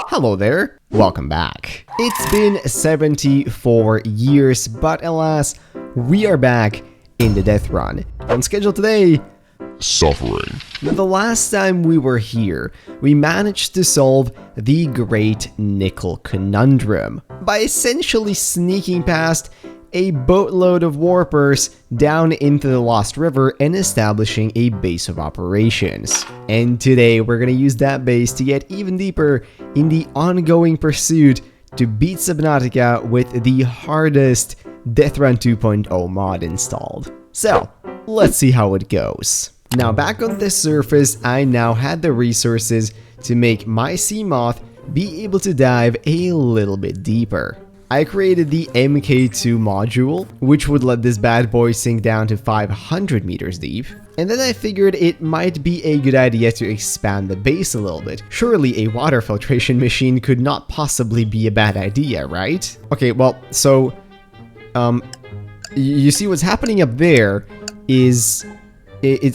Hello there, welcome back. It's been 74 years, but alas, we are back in the Deathrun. On schedule today, Suffering. now, the last time we were here, we managed to solve the Great Nickel Conundrum by essentially sneaking past a boatload of warpers down into the Lost River and establishing a base of operations. And today we're gonna use that base to get even deeper in the ongoing pursuit to beat Subnautica with the hardest Deathrun 2.0 mod installed. So, let's see how it goes. Now, back on the surface, I now had the resources to make my sea moth be able to dive a little bit deeper. I created the MK2 module, which would let this bad boy sink down to 500 meters deep. And then I figured it might be a good idea to expand the base a little bit. Surely a water filtration machine could not possibly be a bad idea, right? Okay, well, so, you see what's happening up there is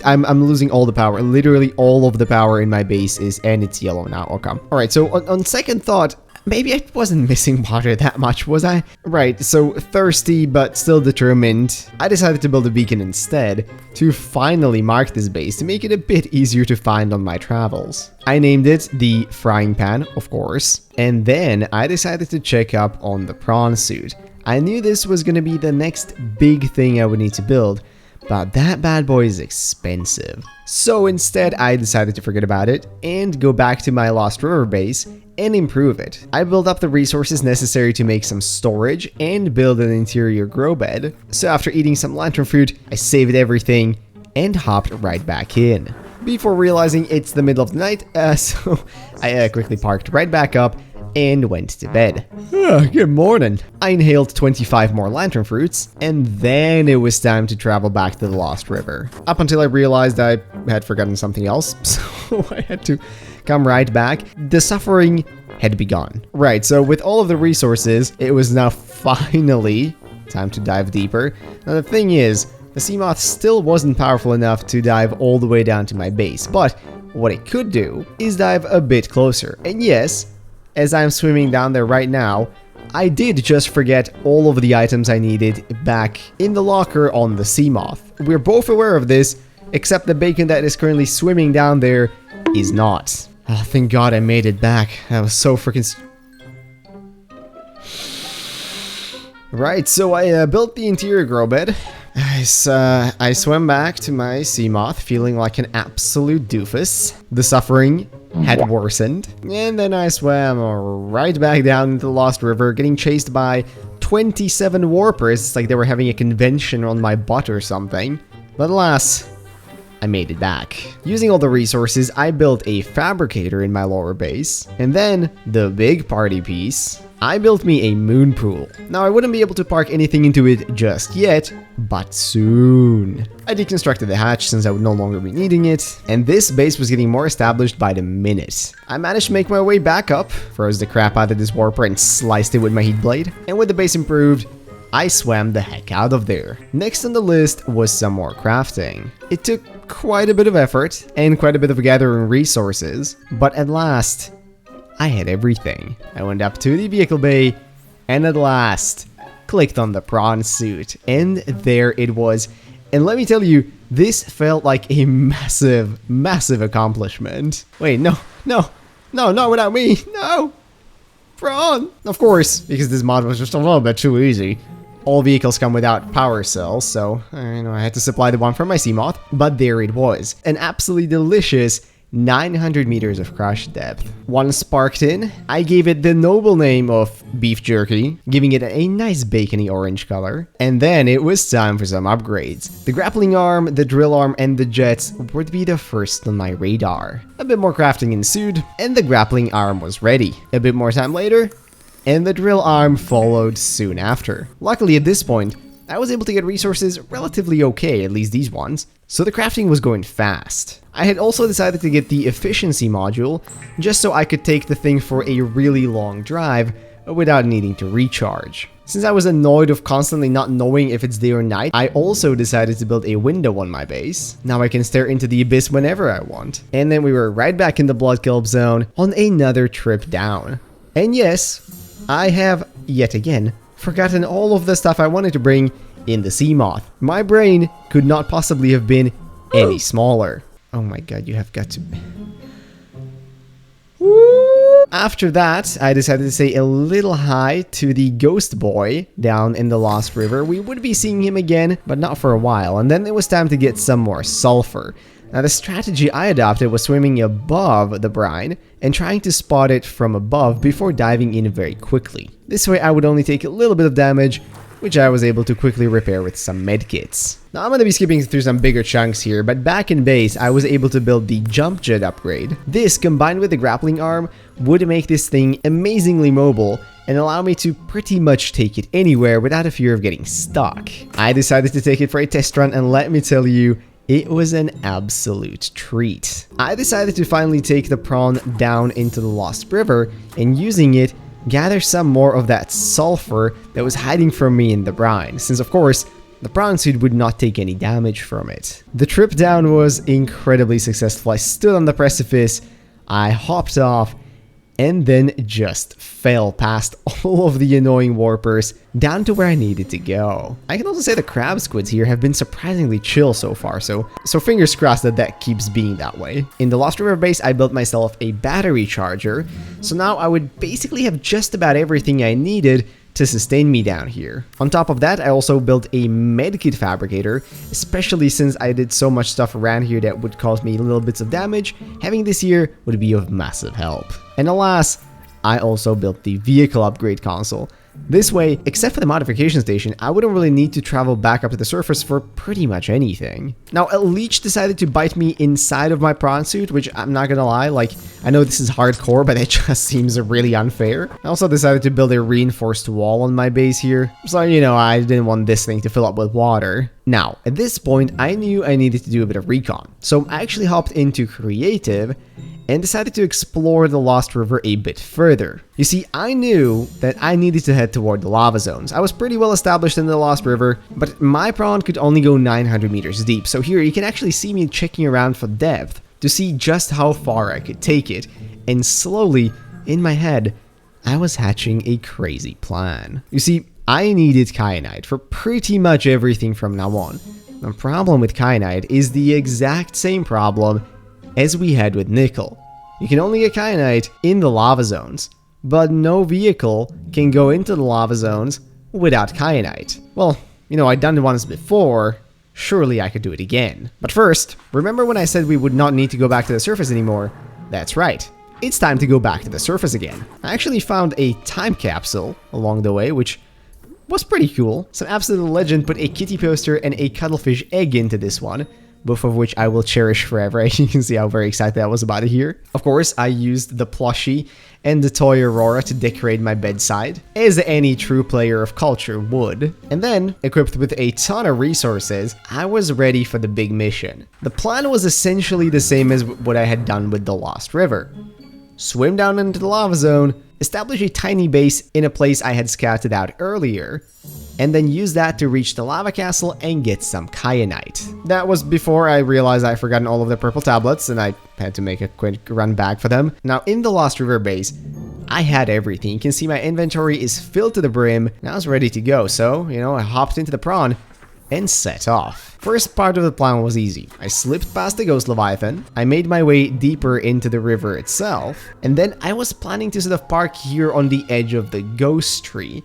I'm losing all the power. Literally all of the power in my base and it's yellow now. Okay. Alright, so on second thought, maybe I wasn't missing water that much, was I? Right, so thirsty but still determined, I decided to build a beacon instead to finally mark this base to make it a bit easier to find on my travels. I named it the Frying Pan, of course, and then I decided to check up on the prawn suit. I knew this was gonna be the next big thing I would need to build, but that bad boy is expensive. So instead, I decided to forget about it and go back to my Lost River base and improve it. I built up the resources necessary to make some storage and build an interior grow bed. So after eating some lantern fruit, I saved everything and hopped right back in. Before realizing it's the middle of the night, so I quickly parked right back up and went to bed. Good morning. I inhaled 25 more lantern fruits, and then it was time to travel back to the Lost River. Up until I realized I had forgotten something else, so I had to come right back. The suffering had begun. Right, so with all of the resources, it was now finally time to dive deeper. Now the thing is, the Seamoth still wasn't powerful enough to dive all the way down to my base, but what it could do is dive a bit closer. And yes, as I'm swimming down there right now, I did just forget all of the items I needed back in the locker on the Seamoth. We're both aware of this, except the bacon that is currently swimming down there is not. Oh, thank God I made it back. That was so freaking... Right, so I built the interior grow bed. I swam back to my Seamoth feeling like an absolute doofus. The suffering had worsened. And then I swam right back down into the Lost River, getting chased by 27 warpers. It's like they were having a convention on my butt or something. But alas, I made it back. Using all the resources, I built a fabricator in my lower base. And then, the big party piece, I built me a moon pool. Now, I wouldn't be able to park anything into it just yet, but soon. I deconstructed the hatch since I would no longer be needing it, and this base was getting more established by the minute. I managed to make my way back up, froze the crap out of this warper and sliced it with my heat blade, and with the base improved, I swam the heck out of there. Next on the list was some more crafting. It took quite a bit of effort and quite a bit of gathering resources, but at last, I had everything. I went up to the vehicle bay and at last clicked on the prawn suit, and there it was. And let me tell you, this felt like a massive, massive accomplishment. Wait, no, not without me, no! Prawn! Of course, because this mod was just a little bit too easy. All vehicles come without power cells, so I had to supply the one for my Seamoth. But there it was, an absolutely delicious 900 meters of crush depth. Once sparked in, I gave it the noble name of beef jerky, giving it a nice bacony orange color. And then it was time for some upgrades. The grappling arm, the drill arm, and the jets were to be the first on my radar. A bit more crafting ensued, and the grappling arm was ready. A bit more time later, and the drill arm followed soon after. Luckily at this point, I was able to get resources relatively okay, at least these ones, so the crafting was going fast. I had also decided to get the efficiency module, just so I could take the thing for a really long drive without needing to recharge. Since I was annoyed of constantly not knowing if it's day or night, I also decided to build a window on my base. Now I can stare into the abyss whenever I want. And then we were right back in the Blood Kelp zone on another trip down. And yes, I have, yet again, forgotten all of the stuff I wanted to bring in the sea moth. My brain could not possibly have been any smaller. Oh my god, you have got to... After that, I decided to say a little hi to the ghost boy down in the Lost River. We would be seeing him again, but not for a while. And then it was time to get some more sulfur. Now the strategy I adopted was swimming above the brine and trying to spot it from above before diving in very quickly. This way I would only take a little bit of damage, which I was able to quickly repair with some medkits. Now I'm going to be skipping through some bigger chunks here, but back in base I was able to build the jump jet upgrade. This, combined with the grappling arm, would make this thing amazingly mobile and allow me to pretty much take it anywhere without a fear of getting stuck. I decided to take it for a test run, and let me tell you, it was an absolute treat. I decided to finally take the prawn down into the Lost River and, using it, gather some more of that sulfur that was hiding from me in the brine, since of course the prawn suit would not take any damage from it. The trip down was incredibly successful. I stood on the precipice, I hopped off, and then just fell past all of the annoying warpers down to where I needed to go. I can also say the crab squids here have been surprisingly chill so far, so fingers crossed that that keeps being that way. In the Lost River base, I built myself a battery charger, so now I would basically have just about everything I needed to sustain me down here. On top of that, I also built a medkit fabricator, especially since I did so much stuff around here that would cause me little bits of damage. Having this here would be of massive help. And alas, I also built the vehicle upgrade console. This way, except for the modification station, I wouldn't really need to travel back up to the surface for pretty much anything. Now, a leech decided to bite me inside of my prawn suit, which I'm not gonna lie, like, I know this is hardcore, but it just seems really unfair. I also decided to build a reinforced wall on my base here, so, you know, I didn't want this thing to fill up with water. Now, at this point, I knew I needed to do a bit of recon, so I actually hopped into creative and decided to explore the Lost River a bit further. You see, I knew that I needed to head toward the lava zones. I was pretty well established in the Lost River, but my prawn could only go 900 meters deep, so here you can actually see me checking around for depth to see just how far I could take it, and slowly, in my head, I was hatching a crazy plan. You see, I needed kyanite for pretty much everything from now on. The problem with kyanite is the exact same problem as we had with nickel. You can only get kyanite in the lava zones, but no vehicle can go into the lava zones without kyanite. Well, you know, I'd done it once before, surely I could do it again. But first, remember when I said we would not need to go back to the surface anymore? That's right. It's time to go back to the surface again. I actually found a time capsule along the way, which was pretty cool. Some absolute legend put a kitty poster and a cuttlefish egg into this one, both of which I will cherish forever. You can see how very excited I was about it here. Of course, I used the plushie and the toy Aurora to decorate my bedside, as any true player of culture would. And then, equipped with a ton of resources, I was ready for the big mission. The plan was essentially the same as what I had done with the Lost River. Swim down into the lava zone, establish a tiny base in a place I had scouted out earlier, and then use that to reach the lava castle and get some kyanite. That was before I realized I'd forgotten all of the purple tablets, and I had to make a quick run back for them. Now, in the Lost River base, I had everything. You can see my inventory is filled to the brim, and I was ready to go, so, you know, I hopped into the prawn and set off. First part of the plan was easy. I slipped past the ghost leviathan, I made my way deeper into the river itself, and then I was planning to sort of park here on the edge of the ghost tree.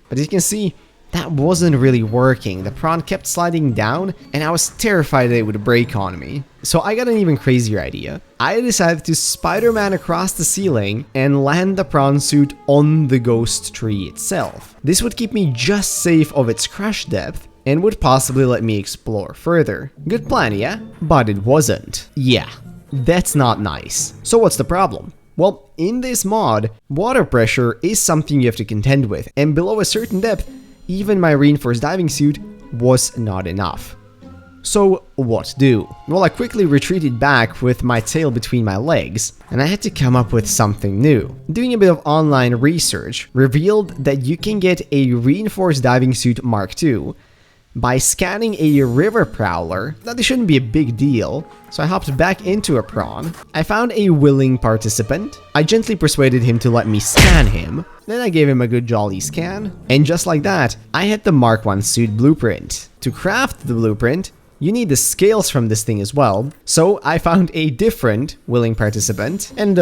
But as you can see, that wasn't really working. The prawn kept sliding down, and I was terrified that it would break on me. So I got an even crazier idea. I decided to Spider-Man across the ceiling and land the prawn suit on the ghost tree itself. This would keep me just safe of its crush depth, and would possibly let me explore further. Good plan, yeah? But it wasn't. Yeah, that's not nice. So what's the problem? Well, in this mod, water pressure is something you have to contend with, and below a certain depth, even my reinforced diving suit was not enough. So what do? Well, I quickly retreated back with my tail between my legs, and I had to come up with something new. Doing a bit of online research revealed that you can get a reinforced diving suit Mark II by scanning a river prowler. Now, this shouldn't be a big deal, so I hopped back into a prawn. I found a willing participant. I gently persuaded him to let me scan him. Then I gave him a good jolly scan, and just like that, I had the Mark I suit blueprint. To craft the blueprint, you need the scales from this thing as well, so I found a different willing participant and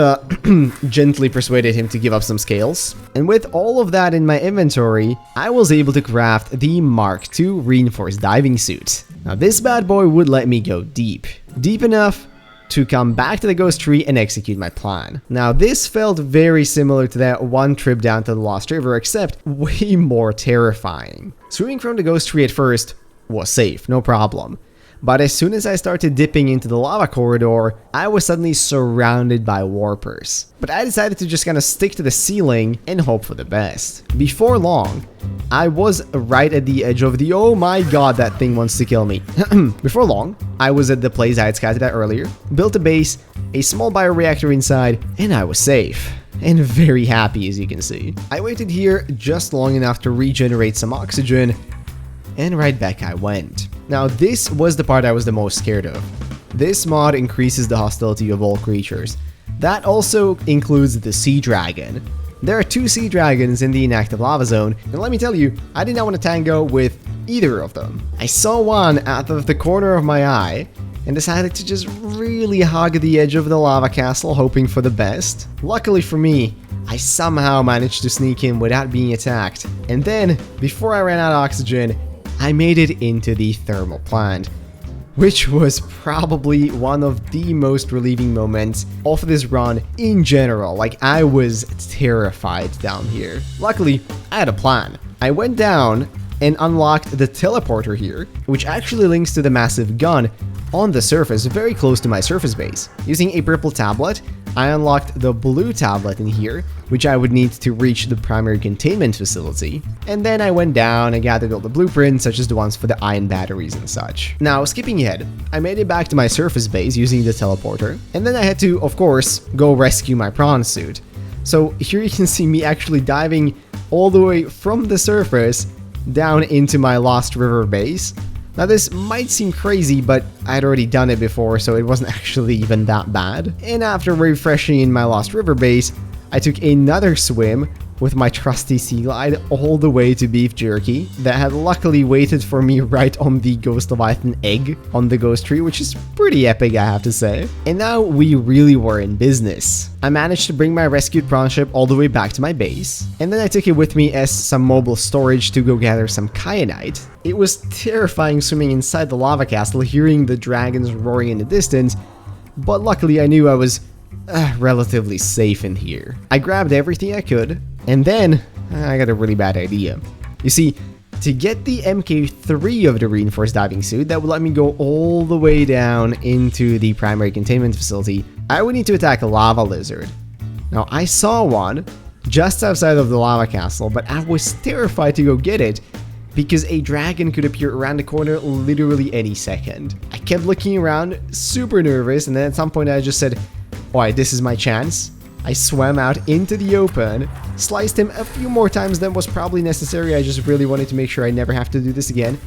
gently persuaded him to give up some scales. And with all of that in my inventory, I was able to craft the Mark II reinforced diving suit. Now this bad boy would let me go deep enough to come back to the ghost tree and execute my plan. Now this felt very similar to that one trip down to the Lost River, except way more terrifying. Swimming from the ghost tree at first was safe, no problem. But as soon as I started dipping into the lava corridor, I was suddenly surrounded by warpers. But I decided to just kind of stick to the ceiling and hope for the best. Before long, I was right at the edge of the oh my god, that thing wants to kill me. Before long, I was at the place I had scouted out earlier, built a base, a small bioreactor inside, and I was safe. And very happy, as you can see. I waited here just long enough to regenerate some oxygen, and right back I went. Now this was the part I was the most scared of. This mod increases the hostility of all creatures. That also includes the sea dragon. There are 2 sea dragons in the inactive lava zone, and let me tell you, I did not want to tango with either of them. I saw one out of the corner of my eye, and decided to just really hug the edge of the lava castle, hoping for the best. Luckily for me, I somehow managed to sneak in without being attacked, and then, before I ran out of oxygen, I made it into the thermal plant, which was probably one of the most relieving moments of this run in general. Like, I was terrified down here. Luckily, I had a plan. I went down and unlocked the teleporter here, which actually links to the massive gun on the surface, very close to my surface base. Using a purple tablet, I unlocked the blue tablet in here, which I would need to reach the primary containment facility. And then I went down and gathered all the blueprints, such as the ones for the ion batteries and such. Now, skipping ahead, I made it back to my surface base using the teleporter, and then I had to, of course, go rescue my prawn suit. So here you can see me actually diving all the way from the surface down into my Lost River base. Now this might seem crazy, but I'd already done it before, so it wasn't actually even that bad. And after refreshing in my Lost River base, I took another swim with my trusty sea glide all the way to Beef Jerky that had luckily waited for me right on the Ghost Leviathan egg on the ghost tree, which is pretty epic, I have to say. And now we really were in business. I managed to bring my rescued prawn ship all the way back to my base, and then I took it with me as some mobile storage to go gather some kyanite. It was terrifying swimming inside the lava castle, hearing the dragons roaring in the distance, but luckily I knew I was relatively safe in here. I grabbed everything I could, and then I got a really bad idea. You see, to get the MK3 of the reinforced diving suit that would let me go all the way down into the primary containment facility, I would need to attack a lava lizard. Now, I saw one just outside of the lava castle, but I was terrified to go get it because a dragon could appear around the corner literally any second. I kept looking around, super nervous, and then at some point I just said, alright, this is my chance. I swam out into the open, sliced him a few more times than was probably necessary. I just really wanted to make sure I never have to do this again,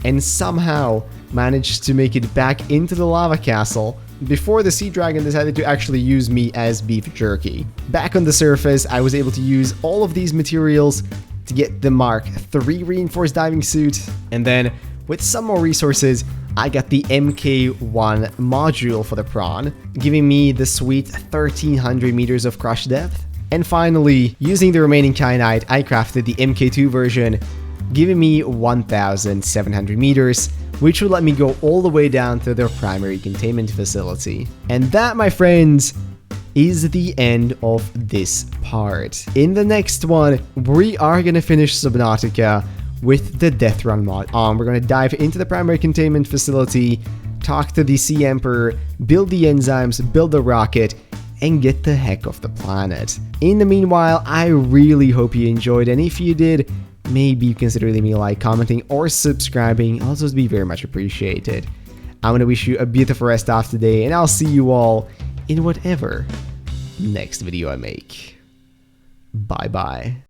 and somehow managed to make it back into the lava castle before the sea dragon decided to actually use me as beef jerky. Back on the surface, I was able to use all of these materials to get the Mark III reinforced diving suit, and then with some more resources, I got the MK1 module for the prawn, giving me the sweet 1300 meters of crush depth. And finally, using the remaining kyanite, I crafted the MK2 version, giving me 1700 meters, which would let me go all the way down to their primary containment facility. And that, my friends, is the end of this part. In the next one, we are gonna finish Subnautica with the Deathrun mod. We're gonna dive into the primary containment facility, talk to the Sea Emperor, build the enzymes, build the rocket, and get the heck off the planet. In the meanwhile, I really hope you enjoyed, and if you did, maybe you consider leaving a like, commenting, or subscribing. Also, would be very much appreciated. I want to wish you a beautiful rest of today, and I'll see you all in whatever next video I make. Bye bye.